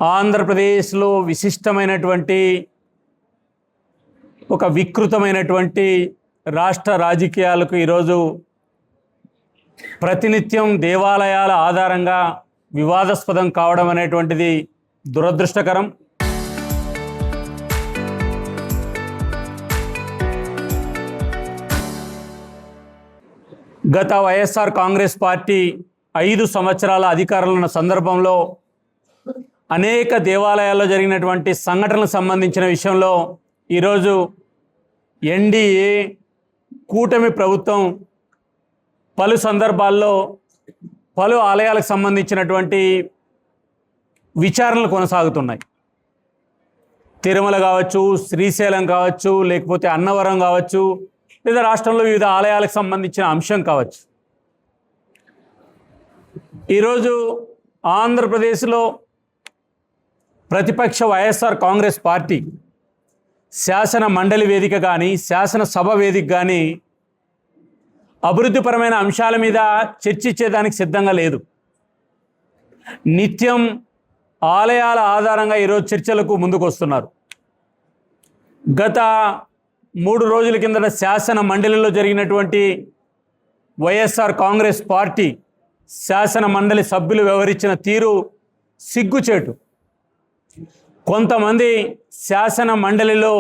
ఆంధ్రప్రదేశ్లో విశిష్టమైనటువంటి ఒక వికృతమైనటువంటి రాష్ట్ర రాజకీయాలకు ఈరోజు ప్రతినిత్యం దేవాలయాల ఆధారంగా వివాదాస్పదం కావడం అనేటువంటిది దురదృష్టకరం. గత వైఎస్ఆర్ కాంగ్రెస్ పార్టీ 5 సంవత్సరాల అధికారంలో ఉన్న సందర్భంలో అనేక దేవాలయాల్లో జరిగినటువంటి సంఘటనలకు సంబంధించిన విషయంలో ఈరోజు ఎన్డీఏ కూటమి ప్రభుత్వం పలు సందర్భాల్లో పలు ఆలయాలకు సంబంధించినటువంటి విచారణలు కొనసాగుతున్నాయి. తిరుమల కావచ్చు, శ్రీశైలం కావచ్చు, లేకపోతే అన్నవరం కావచ్చు, లేదా రాష్ట్రంలో వివిధ ఆలయాలకు సంబంధించిన అంశం కావచ్చు. ఈరోజు ఆంధ్రప్రదేశ్లో ప్రతిపక్ష వైఎస్ఆర్ కాంగ్రెస్ పార్టీ శాసన మండలి వేదిక కానీ శాసనసభ వేదిక కానీ అభివృద్ధిపరమైన అంశాల మీద చర్చించేదానికి సిద్ధంగా లేదు. నిత్యం ఆలయాల ఆధారంగా ఈరోజు చర్చలకు ముందుకు వస్తున్నారు. గత 3 రోజుల కిందట శాసన మండలిలో జరిగినటువంటి వైఎస్ఆర్ కాంగ్రెస్ పార్టీ శాసన మండలి సభ్యులు వ్యవహరించిన తీరు సిగ్గుచేటు. కొంతమంది శాసన మండలిలో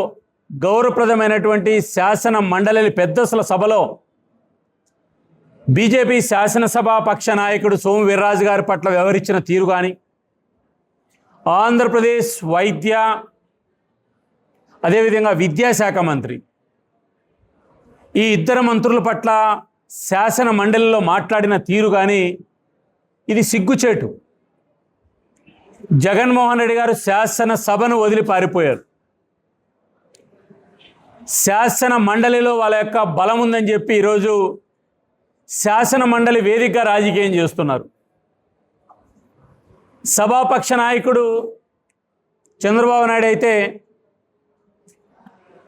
గౌరవప్రదమైనటువంటి శాసన మండలి పెద్దల సభలో బీజేపీ శాసనసభా పక్ష నాయకుడు సోము వీర్రాజు గారి పట్ల వ్యవహరించిన తీరు కానీ, ఆంధ్రప్రదేశ్ వైద్య అదేవిధంగా విద్యాశాఖ మంత్రి ఈ ఇద్దరు మంత్రుల పట్ల శాసన మండలిలో మాట్లాడిన తీరు కానీ ఇది సిగ్గుచేటు. జగన్మోహన్ రెడ్డి గారు శాసనసభను వదిలి పారిపోయారు. శాసన మండలిలో వాళ్ళ యొక్క బలం ఉందని చెప్పి ఈరోజు శాసన మండలి వేదికగా రాజకీయం చేస్తున్నారు. సభాపక్ష నాయకుడు చంద్రబాబు నాయుడు అయితే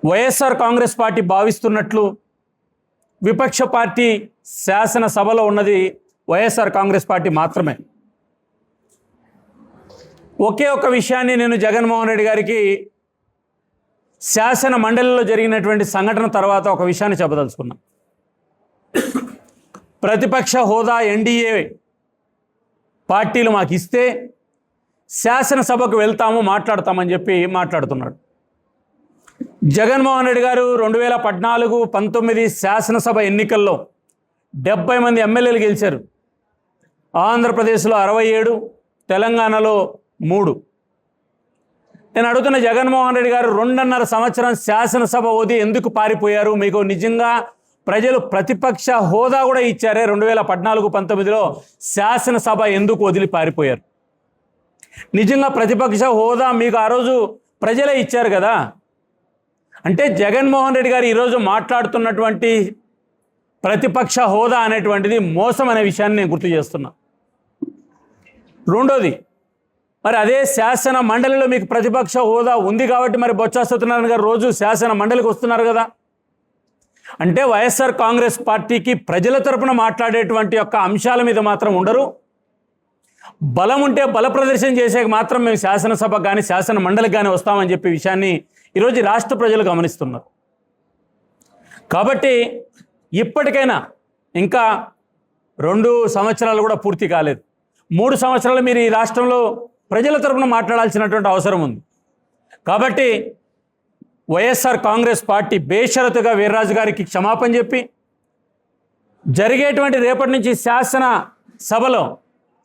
వైఎస్ఆర్ కాంగ్రెస్ పార్టీ భావిస్తున్నట్లు విపక్ష పార్టీ శాసనసభలో ఉన్నది వైఎస్ఆర్ కాంగ్రెస్ పార్టీ మాత్రమే. ఒకే ఒక విషయాన్ని నేను జగన్మోహన్ రెడ్డి గారికి శాసన మండలిలో జరిగినటువంటి సంఘటన తర్వాత ఒక విషయాన్ని చెప్పదలుచుకున్నా. ప్రతిపక్ష హోదా ఎన్డీఏ పార్టీలు మాకు ఇస్తే శాసనసభకు వెళ్తాము, మాట్లాడతామని చెప్పి మాట్లాడుతున్నాడు. జగన్మోహన్ రెడ్డి గారు 2014-19 శాసనసభ ఎన్నికల్లో 70 మంది ఎమ్మెల్యేలు గెలిచారు. ఆంధ్రప్రదేశ్లో 67, తెలంగాణలో 3. నేను అడుగుతున్న జగన్మోహన్ రెడ్డి గారు 2.5 సంవత్సరం శాసనసభ వదిలి ఎందుకు పారిపోయారు? మీకు నిజంగా ప్రజలు ప్రతిపక్ష హోదా కూడా ఇచ్చారే 2014-19లో, శాసనసభ ఎందుకు వదిలి పారిపోయారు? నిజంగా ప్రతిపక్ష హోదా మీకు ఆ రోజు ప్రజలే ఇచ్చారు కదా. అంటే జగన్మోహన్ రెడ్డి గారు ఈరోజు మాట్లాడుతున్నటువంటి ప్రతిపక్ష హోదా అనేటువంటిది మోసం అనే విషయాన్ని నేను గుర్తు చేస్తున్నా. రెండోది, మరి అదే శాసన మండలిలో మీకు ప్రతిపక్ష హోదా ఉంది కాబట్టి మరి బొత్స సత్యనారాయణ గారు రోజు శాసన మండలికి వస్తున్నారు కదా. అంటే వైఎస్ఆర్ కాంగ్రెస్ పార్టీకి ప్రజల తరపున మాట్లాడేటువంటి యొక్క అంశాల మీద మాత్రం ఉండరు. బలం ఉంటే బల ప్రదర్శన చేసే మాత్రం మేము శాసనసభ కానీ శాసన మండలికి కానీ వస్తామని చెప్పే విషయాన్ని ఈరోజు రాష్ట్ర ప్రజలు గమనిస్తున్నారు. కాబట్టి ఇప్పటికైనా ఇంకా 2 సంవత్సరాలు కూడా పూర్తి కాలేదు. 3 సంవత్సరాలు మీరు ఈ రాష్ట్రంలో ప్రజల తరపున మాట్లాడాల్సినటువంటి అవసరం ఉంది. కాబట్టి వైఎస్ఆర్ కాంగ్రెస్ పార్టీ బేషరతుగా వీర్రాజు గారికి క్షమాపణ చెప్పి జరిగేటువంటి రేపటి నుంచి శాసన సభలో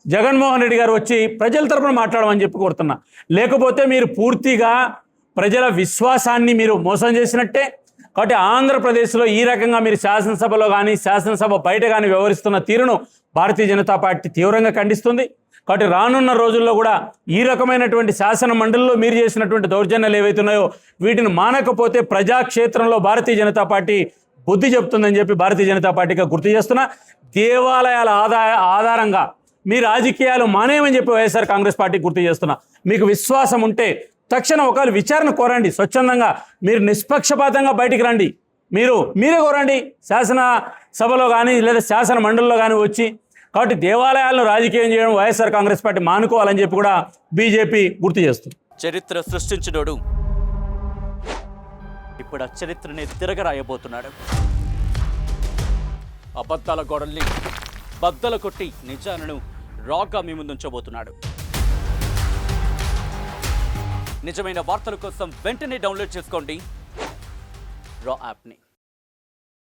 జగన్మోహన్ రెడ్డి గారు వచ్చి ప్రజల తరపున మాట్లాడమని చెప్పి కోరుతున్నా. లేకపోతే మీరు పూర్తిగా ప్రజల విశ్వాసాన్ని మీరు మోసం చేసినట్టే. కాబట్టి ఆంధ్రప్రదేశ్లో ఈ రకంగా మీరు శాసనసభలో కానీ శాసనసభ బయట కానీ వ్యవహరిస్తున్న తీరును భారతీయ జనతా పార్టీ తీవ్రంగా ఖండిస్తుంది. కాబట్టి రానున్న రోజుల్లో కూడా ఈ రకమైనటువంటి శాసన మండలిలో మీరు చేసినటువంటి దౌర్జన్యాలు ఏవైతున్నాయో వీటిని మానకపోతే ప్రజాక్షేత్రంలో భారతీయ జనతా పార్టీ బుద్ధి చెప్తుందని చెప్పి భారతీయ జనతా పార్టీగా గుర్తు చేస్తున్నా. దేవాలయాల ఆధారంగా మీ రాజకీయాలు మానేయమని చెప్పి వైఎస్ఆర్ కాంగ్రెస్ పార్టీ గుర్తు చేస్తున్నా. మీకు విశ్వాసం ఉంటే తక్షణం ఒకవేళ విచారణ కోరండి. స్వచ్ఛందంగా మీరు నిష్పక్షపాతంగా బయటికి రండి. మీరే కోరండి శాసన సభలో కానీ లేదా శాసన మండలిలో కానీ వచ్చి కాబట్టి దేవాలయాలను రాజకీయం చేయడం వైఎస్ఆర్ కాంగ్రెస్ పార్టీ మానుకోవాలని చెప్పి కూడా బీజేపీ గుర్తు చేస్తుంది. చరిత్ర సృష్టించినోడు ఇప్పుడు ఆ చరిత్రని తిరగరాయబోతున్నాడు. అబద్ధాల గోడల్ని బద్దలు కొట్టి నిజాలను రాగా మీ ముందుంచబోతున్నాడు. నిజమైన వార్తల కోసం వెంటనే డౌన్లోడ్ చేసుకోండి రా యాప్ని.